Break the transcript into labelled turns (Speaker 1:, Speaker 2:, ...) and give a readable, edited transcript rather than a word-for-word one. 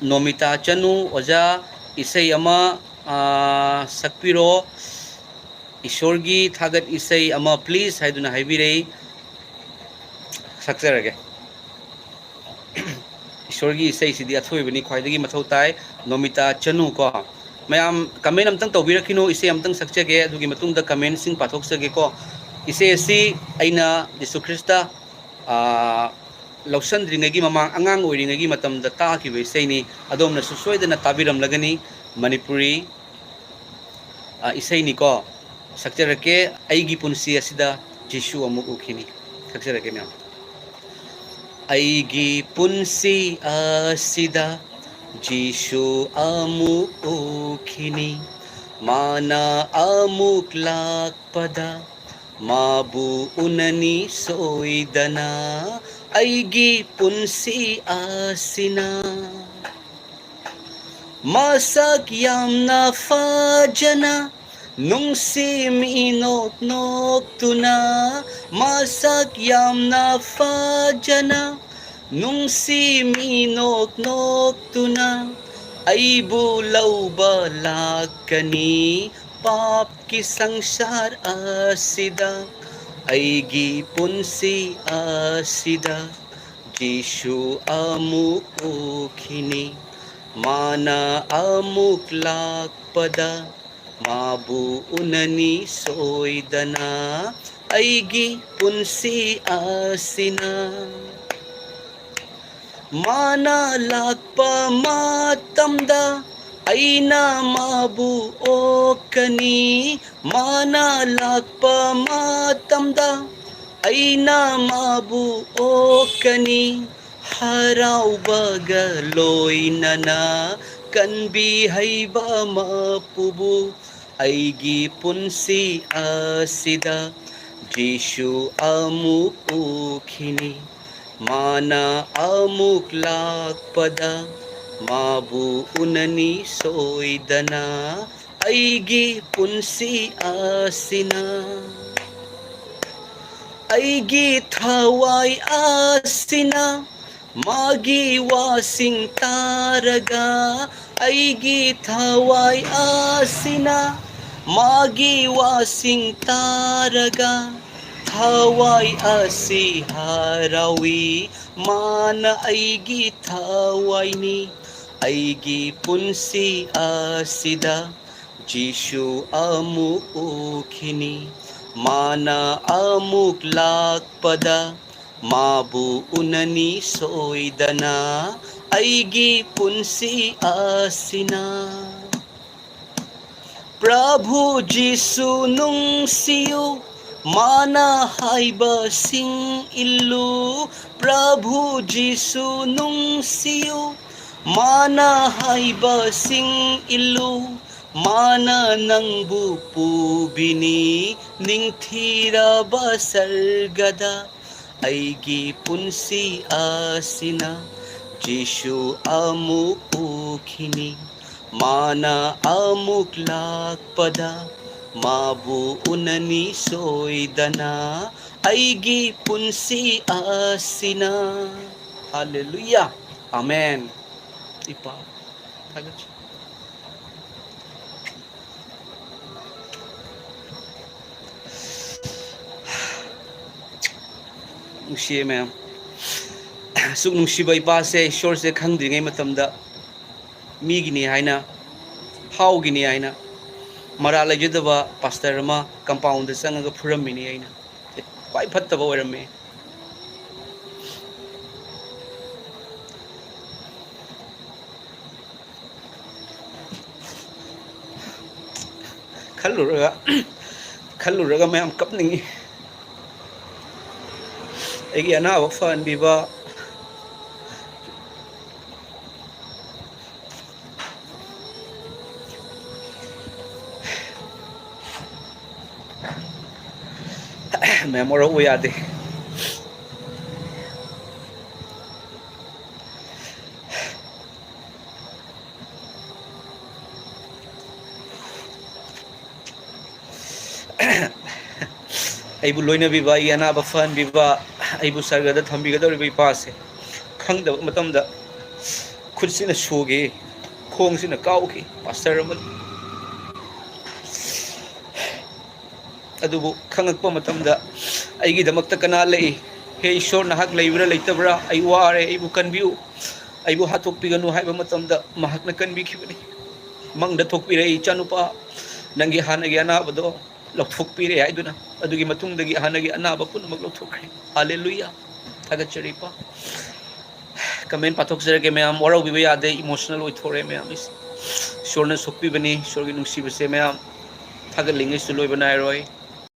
Speaker 1: नोमिता चनु ओजा इसई अमा सक्पिरो ईश्वरगी थागत इसई अमा प्लीज हाइदुना हाइबिरे सक्चरगे ईश्वरगी इसई सिदी अथोइबनी ख्वाइदगी मथौ ताई नोमिता चनु को मैम कमेंट अमतंग तौबिरखिनो इसे अमतंग सक्चगे अदुगी मतुंगदा कमेंट सिंग पाथोक्सगे को इसे असि अइना यीशु ख्रिस्ता लौसंद्रिंगगी ममांग अंगांग ओइरिंगगी मतमदा ताखिबे इसैनी अदोमना सुसोइदना ताबिरमलगनी मणिपुरी इसैनी को सक्चरके अइगी पुंसी असिदा जिसु अमुक उखिनी सक्चरके म्याम अइगी पुंसी असिदा जिसु अमुक उखिनी माना अमुक लाक्पदा माबु उननी सोइदना अइगी पुंसी आसिना masak yamna fajana nungsi minot nok tuna masak yamna fajana nungsi minot nok tuna aibu lauba lakani pap ki sangsar asida aigi punsi asida Jishu amuk ukhini mana amuk lakpada mabu unani soidana aigi punsi asina mana lakpa matamda aina mabu okani mana lakpa matamda aina mabu okani harau bagaloinana kanbi haiba mapubu aigi punsi asida Jishu amuk ukhini mana amuk lakpada mabu unani soidana aigi punsi asina aigi thawai asina magi wasing taraga aigi thawai asina magi wasing taraga thawai asi harawi mana aigi thawai ni aigi punsi asida Jishu amuk ukhini mana amuk lakpada mabu unani soidana aigi punsi asina Prabhu Jisu nungsiyu mana haiba sing illu Prabhu Jisu nungsiyu mana haiba sing illu mana nangbu pubini ningthira basargada aigi punsi asina Jishu amuk ukhini mana amuk lakpada mabu unani soidana aigi punsi asina hallelujah amen ipa tagach नुसिए मैम सुख नुसिबा इपासे ईश्वर से खंगद्रिङै मतमदा मीगिनी हाइना हाउगिनी हाइना मरा लेजदबा pastor अमा compound चंगगा फुरमिनी हाइना क्वाइ फत्तबा ओरमे खल्लुरगा ma'am कपनिंगी एगी अनाब fun बिबा मैं मोर वो याद है अबू लोन बीबा अनाब फन बीबा अबू सरगद थम्बीगदौरीब इपासे खंगदब मतमदा खुदसिना सोगे खोंसिना काउखी पास्टर अदुबु खंगकप मतमदा अईगिदमक्ता कना लई हे ईश्वर नाहक लेइब्रा लेइतब्रा आई वारे आईबु कनबिउ आईबु हातोकपिगनु हाइबा मतमदा महकना कनबिखिबनी मंगदा थोकपिरे इचानुपा नंगी हानगी अनाबदो लौथोकपिरे हाइदुना अदुगी मतुंगदगी हानगी अनाबा पुनमक लौथोकरे हालेलुया थागतचरीपा कमेंट पाथोकजरगे मैम वराउबिबा यादे इमोशनल ओइथोरे मैम ईश्वरना सोकपिबनी ईश्वरगी नुंसीबसे मैम थागतलिंगे सुलोइबा नायरोय